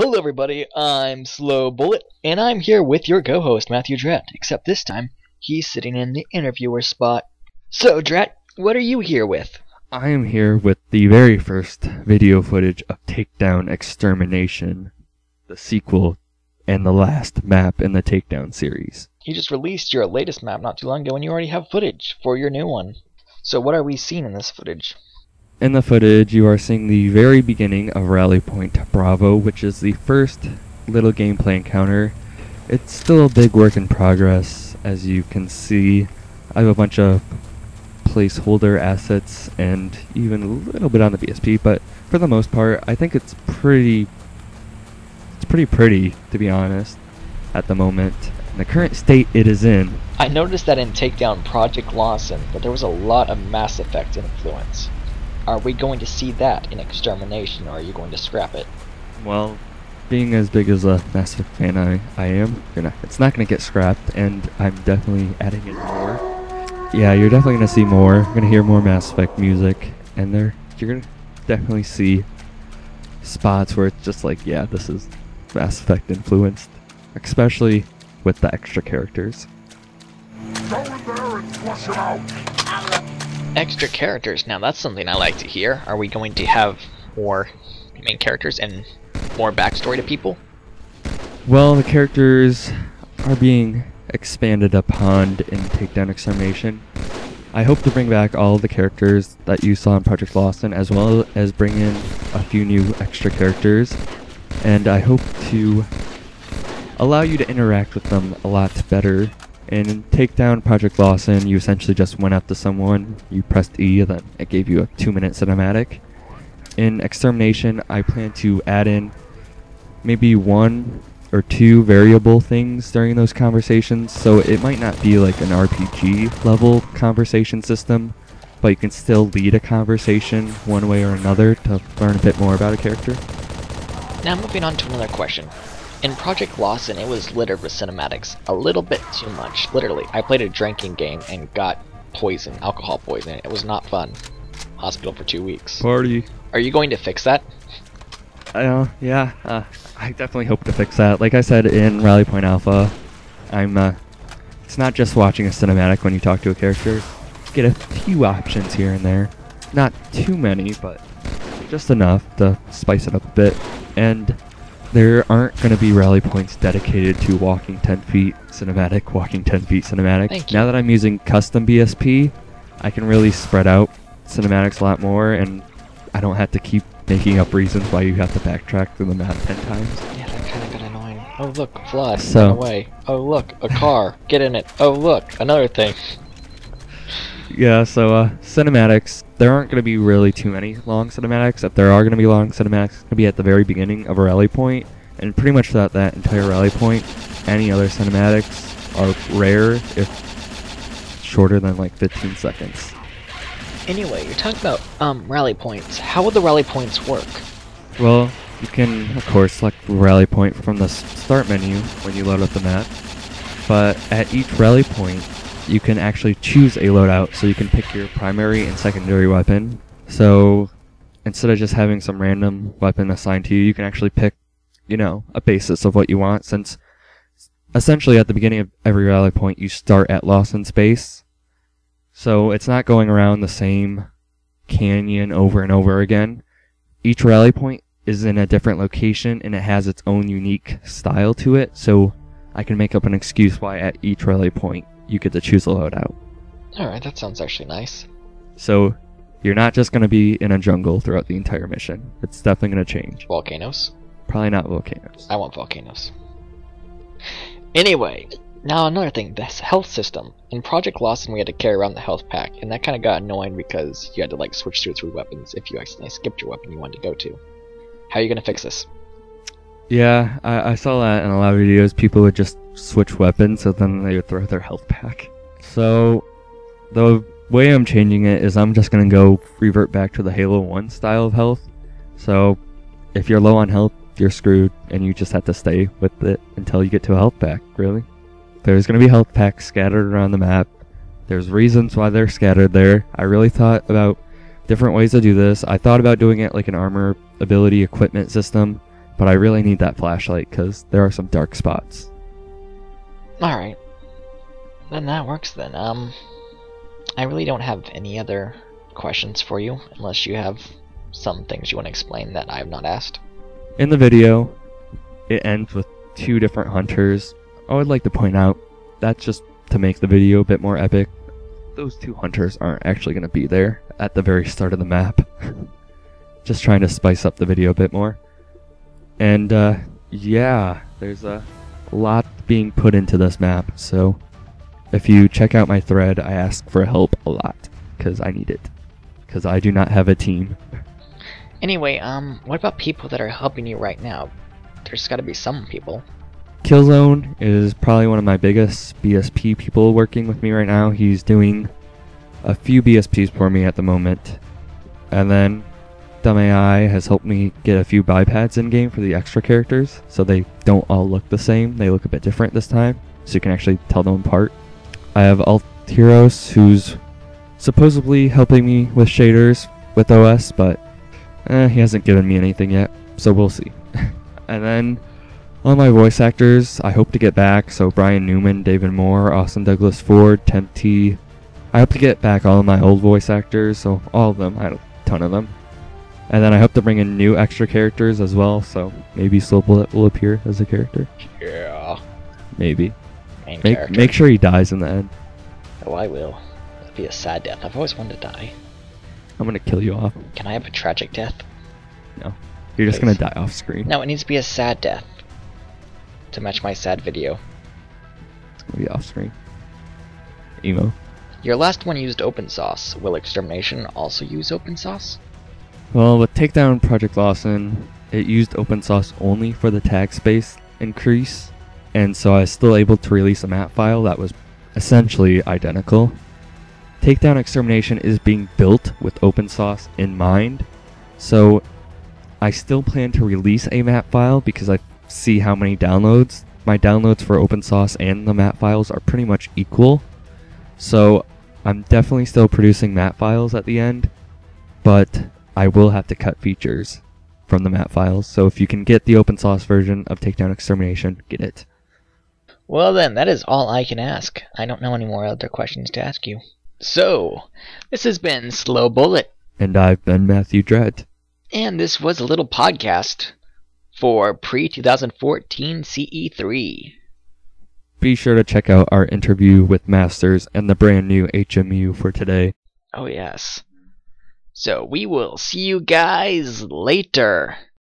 Hello everybody, I'm Slow Bullet, and I'm here with your co-host Matthew Drat, except this time, he's sitting in the interviewer spot. So Drat, what are you here with? I am here with the very first video footage of Takedown Extermination, the sequel and the last map in the Takedown series. You just released your latest map not too long ago and you already have footage for your new one. So what are we seeing in this footage? In the footage, you are seeing the very beginning of Rally Point Bravo, which is the first little gameplay encounter. It's still a big work in progress, as you can see. I have a bunch of placeholder assets and even a little bit on the BSP, but for the most part, I think it's pretty pretty, to be honest, at the moment. In the current state it is in. I noticed that in Takedown Project Lawson, that there was a lot of Mass Effect influence. Are we going to see that in Extermination, or are you going to scrap it? Well, being as big as a Mass Effect fan I am, it's not going to get scrapped, and I'm definitely adding in more. Yeah, you're definitely going to see more. You're going to hear more Mass Effect music, and you're going to definitely see spots where it's just like, yeah, this is Mass Effect influenced, especially with the extra characters. Go in there and flush him out! Extra characters, now that's something I like to hear. Are we going to have more main characters and more backstory to people? Well, the characters are being expanded upon in Takedown Extermination. I hope to bring back all the characters that you saw in Project Lawson, as well as bring in a few new extra characters, and I hope to allow you to interact with them a lot better. In Takedown Project Lawson, you essentially just went up to someone, you pressed E, and then it gave you a 2-minute cinematic. In Extermination, I plan to add in maybe 1 or 2 variable things during those conversations, so it might not be like an RPG level conversation system, but you can still lead a conversation one way or another to learn a bit more about a character. Now moving on to another question. In Project Lawson, it was littered with cinematics, a little bit too much. Literally, I played a drinking game and got poison, alcohol poison. It was not fun. Hospital for 2 weeks. Party. Are you going to fix that? Yeah, I definitely hope to fix that. Like I said in Rally Point Alpha, it's not just watching a cinematic when you talk to a character. Get a few options here and there. Not too many, but just enough to spice it up a bit. And there aren't going to be rally points dedicated to walking 10 feet cinematic, walking 10 feet cinematic. Thank you. Now that I'm using custom BSP, I can really spread out cinematics a lot more, and I don't have to keep making up reasons why you have to backtrack through the map 10 times. Yeah, that kind of got annoying. Oh look, a flood, So- run away. Oh look, a car, get in it. Oh look, another thing. Yeah, so cinematics, there aren't going to be really too many long cinematics. If there are going to be long cinematics, it's going to be at the very beginning of a rally point, and pretty much throughout that entire rally point. Any other cinematics are rare if shorter than like 15 seconds. Anyway, you're talking about rally points. How would the rally points work? Well, you can of course select rally point from the start menu when you load up the map, but at each rally point you can actually choose a loadout, so you can pick your primary and secondary weapon. So instead of just having some random weapon assigned to you, you can actually pick, a basis of what you want, since essentially at the beginning of every rally point you start at Lawson's base. So it's not going around the same canyon over and over again. Each rally point is in a different location and it has its own unique style to it, so I can make up an excuse why at each rally point you get to choose a loadout. Alright, that sounds actually nice. So you're not just going to be in a jungle throughout the entire mission. It's definitely going to change. Volcanoes? Probably not volcanoes. I want volcanoes. Anyway, now another thing, this health system. In Project Lawson we had to carry around the health pack, and that kind of got annoying because you had to like switch through 3 weapons if you accidentally skipped your weapon you wanted to go to. How are you going to fix this? Yeah, I saw that in a lot of videos. People would just switch weapons, so then they would throw their health pack. So the way I'm changing it is I'm just going to go revert back to the Halo 1 style of health. So if you're low on health, you're screwed, and you just have to stay with it until you get to a health pack, really. There's going to be health packs scattered around the map. There's reasons why they're scattered there. I really thought about different ways to do this. I thought about doing it like an armor ability equipment system, but I really need that flashlight because there are some dark spots. Alright. Then that works then. I really don't have any other questions for you, unless you have some things you want to explain that I have not asked. In the video, it ends with 2 different hunters. I would like to point out, that's just to make the video a bit more epic. Those 2 hunters aren't actually going to be there at the very start of the map. Just trying to spice up the video a bit more. And yeah, there's a lot being put into this map, so if you check out my thread, I ask for help a lot, because I need it. Because I do not have a team. Anyway, what about people that are helping you right now? There's gotta be some people. Killzone is probably one of my biggest BSP people working with me right now. He's doing a few BSPs for me at the moment. And then Dumb AI has helped me get a few bipads in game for the extra characters, so they don't all look the same. They look a bit different this time, so you can actually tell them apart. I have Altheros, who's supposedly helping me with shaders with OS, but he hasn't given me anything yet, so we'll see. And then all my voice actors, I hope to get back. So Brian Newman, David Moore, Austin Douglas Ford, Tempt. I hope to get back all of my old voice actors, so all of them. I had a ton of them. And then I hope to bring in new extra characters as well, so maybe Slow Bullet will appear as a character. Yeah. Maybe. Main character. Make sure he dies in the end. Oh, I will. That'd be a sad death. I've always wanted to die. I'm gonna kill you off. Can I have a tragic death? No. You're just Please. gonna die off screen. No, it needs to be a sad death. To match my sad video. It's gonna be off screen. Emo. Your last one used open source. Will Extermination also use open source? Well, with Takedown Project Lawson, it used open source only for the tag space increase, and so I was still able to release a map file that was essentially identical. Takedown Extermination is being built with open source in mind, so I still plan to release a map file because I see how many downloads. My downloads for open source and the map files are pretty much equal, so I'm definitely still producing map files at the end, but I will have to cut features from the map files, so if you can get the open source version of Takedown Extermination, get it. Well then, that is all I can ask. I don't know any more other questions to ask you. So, this has been Slow Bullet. And I've been Matthew Dredd. And this was a little podcast for pre-2014 CE3. Be sure to check out our interview with Masters and the brand new HMU for today. Oh yes. So we will see you guys later.